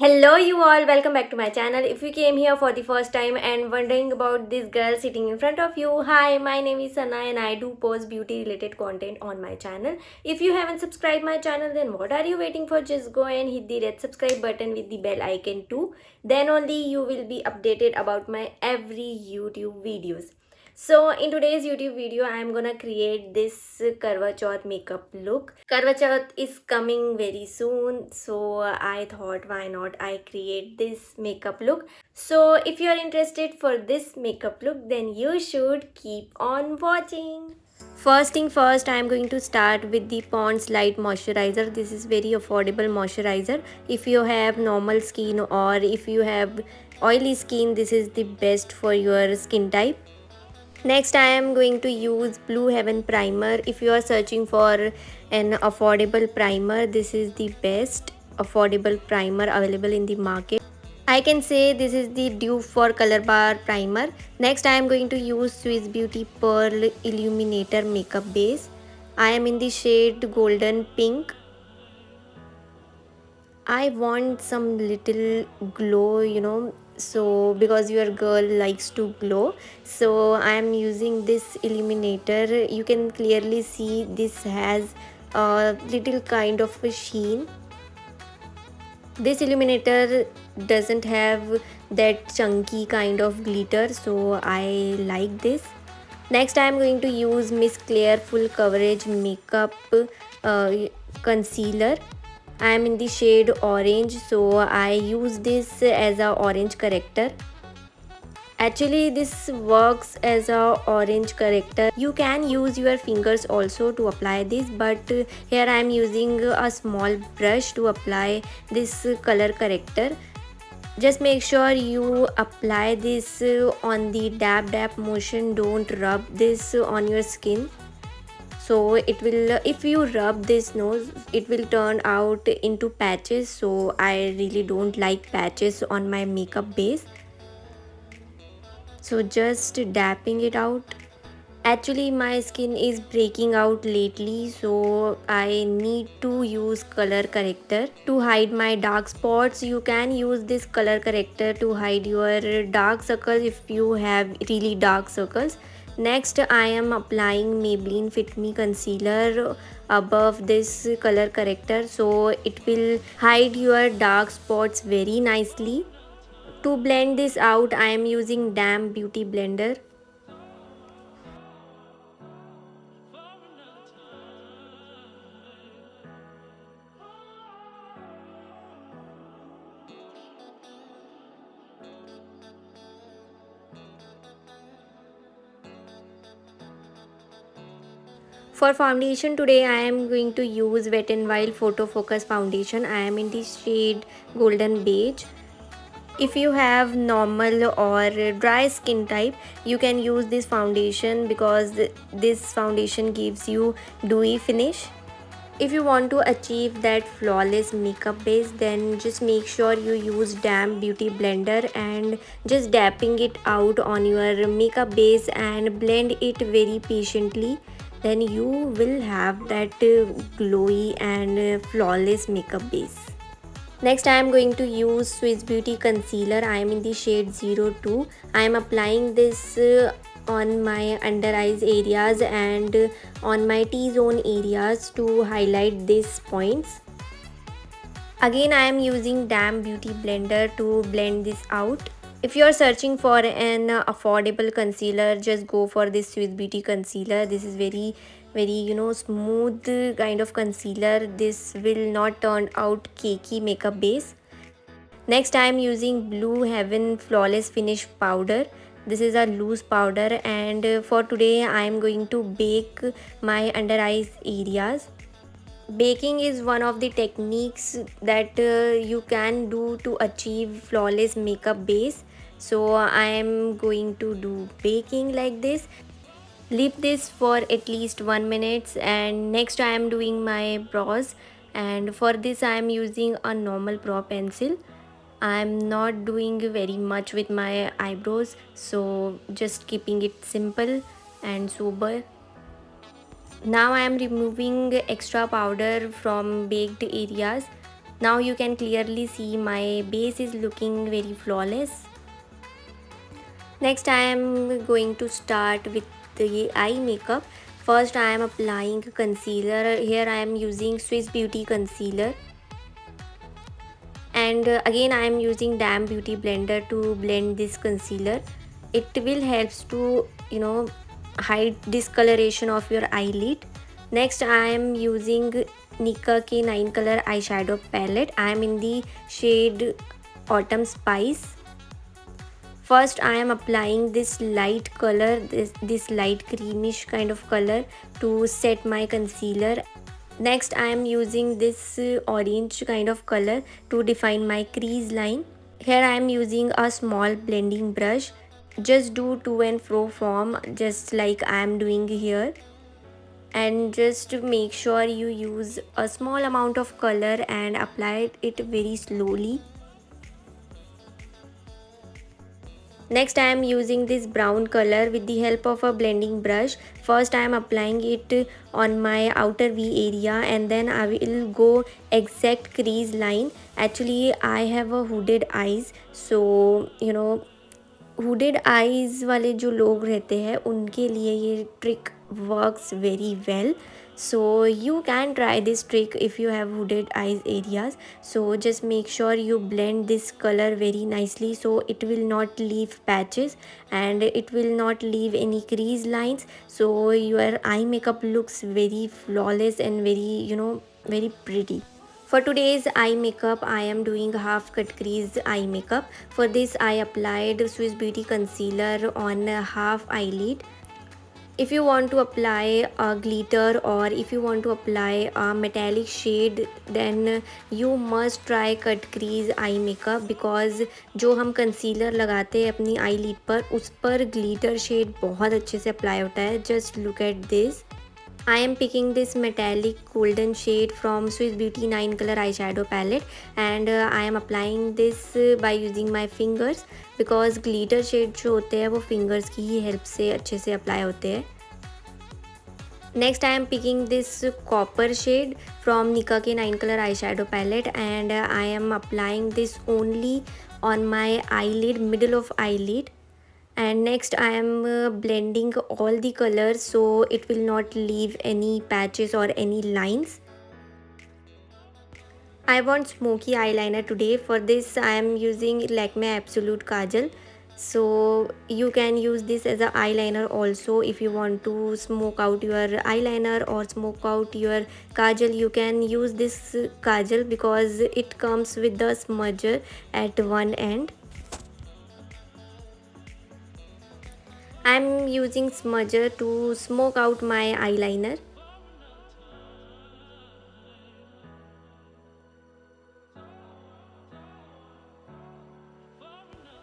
Hello you all, welcome back to my channel. If you came here for the first time and wondering about this girl sitting in front of you, hi, my name is Sana and I do post beauty related content on my channel. If you haven't subscribed my channel, then what are you waiting for? Just go and hit the red subscribe button with the bell icon too. Then only you will be updated about my every YouTube videos. So in today's YouTube video, I am gonna create this Karwa Chauth makeup look. Karwa Chauth is coming very soon, so I thought why not I create this makeup look. So if you are interested for this makeup look, then you should keep on watching. First thing first, I am going to start with the Pond's Light Moisturizer. This is very affordable moisturizer. If you have normal skin or if you have oily skin, this is the best for your skin type. Next, I am going to use Blue Heaven Primer. If you are searching for an affordable primer, this is the best affordable primer available in the market. I can say this is the dupe for Color Bar Primer. Next, I am going to use Swiss Beauty Pearl Illuminator Makeup Base. I am in the shade Golden Pink. I want some little glow, so because your girl likes to glow, so I am using this illuminator. You can clearly see this has a little kind of a sheen. This illuminator doesn't have that chunky kind of glitter, so I like this. Next, I am going to use Miss Claire Full Coverage Makeup uh, Concealer. I am in the shade orange, so I use this as a orange corrector. Actually, this works as a orange corrector. You can use your fingers also to apply this, but here I am using a small brush to apply this color corrector. Just make sure you apply this on the dab motion. Don't rub this on your skin. So it will, if you rub this nose, it will turn out into patches. So I really don't like patches on my makeup base. So just dapping it out. Actually, my skin is breaking out lately, so I need to use color corrector to hide my dark spots. You can use this color corrector to hide your dark circles if you have really dark circles. Next, I am applying Maybelline Fit Me concealer above this color corrector, so it will hide your dark spots very nicely. To blend this out, I am using Damn Beauty Blender. For foundation today, I am going to use Wet n Wild Photo Focus foundation. I am in the shade Golden Beige. If you have normal or dry skin type, you can use this foundation because this foundation gives you dewy finish. If you want to achieve that flawless makeup base, then just make sure you use Damn Beauty Blender and just dapping it out on your makeup base and blend it very patiently. Then you will have that glowy and flawless makeup base. Next, I am going to use Swiss Beauty Concealer. I am in the shade 02. I am applying this on my under eyes areas and on my T-zone areas to highlight these points. Again, I am using Damn Beauty Blender to blend this out. If you are searching for an affordable concealer, just go for this Swiss Beauty concealer. This is very smooth kind of concealer. This will not turn out cakey makeup base. Next, I am using Blue Heaven Flawless Finish Powder. This is a loose powder, and for today I am going to bake my under eyes areas. Baking is one of the techniques that you can do to achieve flawless makeup base. So I am going to do baking like this. Leave this for at least 1 minute, and next I am doing my brows, and for this I am using a normal brow pencil. I am not doing very much with my eyebrows, so just keeping it simple and sober. Now I am removing extra powder from baked areas. Now you can clearly see my base is looking very flawless. Next I am going to start with the eye makeup. First I am applying concealer. Here I am using Swiss Beauty concealer. And again I am using Damn Beauty blender to blend this concealer. It will helps to hide discoloration of your eyelid. Next I am using Nika K9 color eyeshadow palette. I am in the shade Autumn Spice. First I am applying this light color, this light creamish kind of color to set my concealer. Next I am using this orange kind of color to define my crease line. Here I am using a small blending brush. Just do to and fro form just like I am doing here. And just to make sure you use a small amount of color and apply it very slowly. Next I am using this brown color with the help of a blending brush. First I am applying it on my outer V area and then I will go exact crease line. Actually I have a hooded eyes, so hooded eyes वाले जो लोग रहते हैं उनके लिए ये trick works very well. So you can try this trick if you have hooded eyes areas. So just make sure you blend this color very nicely so it will not leave patches and it will not leave any crease lines. So your eye makeup looks very flawless and very pretty. For today's eye makeup, I am doing half cut crease eye makeup. For this, I applied Swiss Beauty concealer on half eyelid. If you want to apply a glitter or if you want to apply a metallic shade, then you must try cut crease eye makeup because जो हम concealer लगाते हैं अपनी eyelid पर उस पर glitter shade बहुत अच्छे से apply होता है. Just look at this. I am picking this metallic golden shade from Swiss Beauty 9 color eyeshadow palette and I am applying this by using my fingers because glitter shade जो होते हैं वो fingers की ही help से अच्छे से apply होते हैं. Next I am picking this copper shade from Nika K9 color eyeshadow palette and I am applying this only on my eyelid, middle of eyelid. And next I am blending all the colors so it will not leave any patches or any lines. I want smoky eyeliner today. For this I am using Lakme Absolute Kajal. So you can use this as an eyeliner also. If you want to smoke out your eyeliner or smoke out your kajal, you can use this kajal because it comes with the smudger at one end. I'm using smudger to smoke out my eyeliner.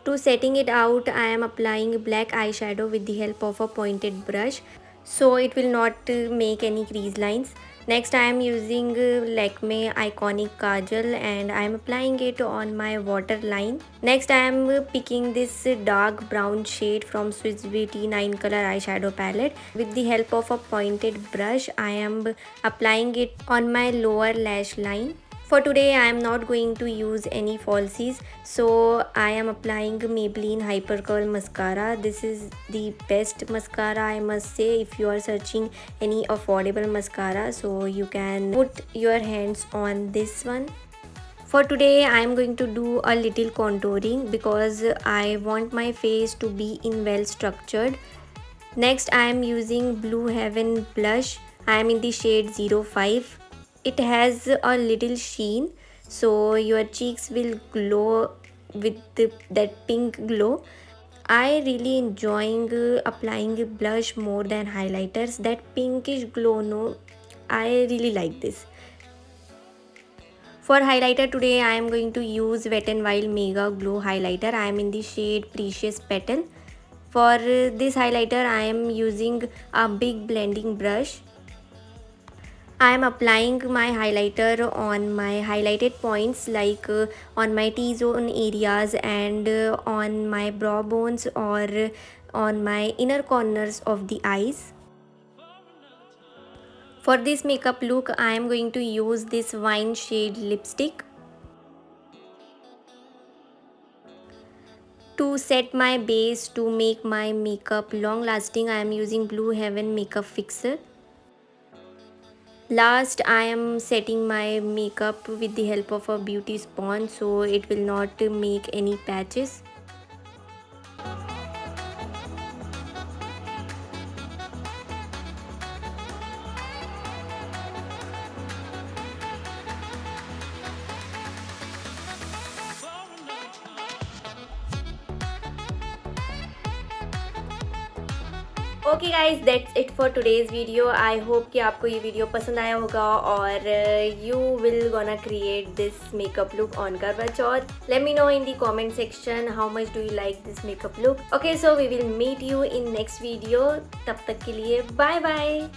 To setting it out, I am applying black eyeshadow with the help of a pointed brush so it will not make any crease lines. Next I am using Lakme Iconic Kajal and I am applying it on my waterline. Next I am picking this dark brown shade from Swiss Beauty 9 color eyeshadow palette. With the help of a pointed brush I am applying it on my lower lash line. For today I am not going to use any falsies, so I am applying Maybelline Hyper Curl Mascara. This is the best mascara I must say if you are searching any affordable mascara, so you can put your hands on this one. For today I am going to do a little contouring because I want my face to be in well structured. Next I am using Blue Heaven blush. I am in the shade 05. It has a little sheen so your cheeks will glow with that pink glow. I really enjoying applying blush more than highlighters. That pinkish glow, no, I really like this. For highlighter today I am going to use Wet n Wild Mega Glow highlighter. I am in the shade Precious Petal. For this highlighter I am using a big blending brush. I am applying my highlighter on my highlighted points like on my T-zone areas and on my brow bones or on my inner corners of the eyes. For this makeup look I am going to use this wine shade lipstick. To set my base to make my makeup long lasting, I am using Blue Heaven makeup fixer. Last, I am setting my makeup with the help of a beauty sponge so it will not make any patches. Okay guys, that's it for today's video. I hope कि आपको ये video पसंद आया होगा और you will gonna create this makeup look on Karva Chauth. Let me know in the comment section how much do you like this makeup look. Okay, so we will meet you in next video. तब तक के लिए bye bye.